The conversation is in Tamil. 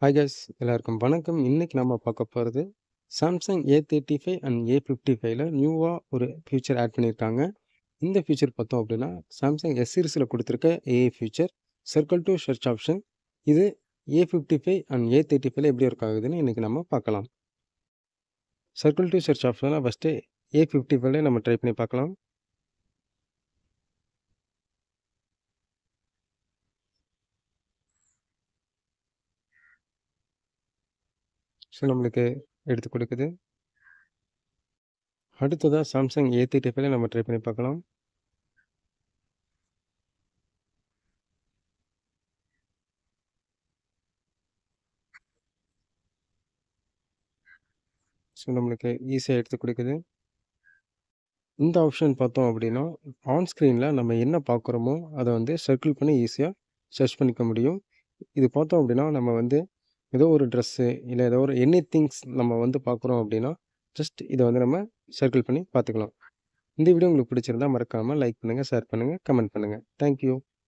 ஹாய் கைஸ் எல்லாருக்கும் வணக்கம். இன்னைக்கு நம்ம பார்க்க போகிறது சாம்சங் A35 அண்ட் A55ல நியூவாக ஒரு ஃபியூச்சர் ஆட் பண்ணியிருக்காங்க. இந்த ஃபியூச்சர் பார்த்தோம் அப்படின்னா சாம்சங் எஸ் சீரிஸில் கொடுத்துருக்க AI feature circle to search option. இது A55 அண்ட் A35ல எப்படி ஒர்க் ஆகுதுன்னு இன்றைக்கி நம்ம பார்க்கலாம். சர்க்கிள் டு சர்ச் ஆப்ஷனில் ஃபஸ்ட்டு A55ல நம்ம ட்ரை பண்ணி பார்க்கலாம். ஸோ நம்மளுக்கு எடுத்து கொடுக்குது. அடுத்ததாக சாம்சங் A35ல நம்ம ட்ரை பண்ணி பார்க்கலாம். ஸோ நம்மளுக்கு ஈஸியாக எடுத்து கொடுக்குது. இந்த ஆப்ஷன் பார்த்தோம் அப்படின்னா ஆன் ஸ்க்ரீனில் நம்ம என்ன பார்க்குறோமோ அதை வந்து சர்க்கிள் பண்ணி ஈஸியாக சர்ச் பண்ணிக்க முடியும். இது பார்த்தோம் அப்படின்னா நம்ம வந்து ஏதோ ஒரு ட்ரெஸ்ஸு இல்லை ஏதோ ஒரு எனி திங்ஸ் நம்ம வந்து பார்க்குறோம் அப்படின்னா ஜஸ்ட் இதை வந்து நம்ம சர்க்கிள் பண்ணி பார்த்துக்கலாம். இந்த வீடியோ உங்களுக்கு பிடிச்சிருந்தா மறக்காமல் லைக் பண்ணுங்கள், ஷேர் பண்ணுங்கள், கமெண்ட் பண்ணுங்கள். தேங்க்யூ.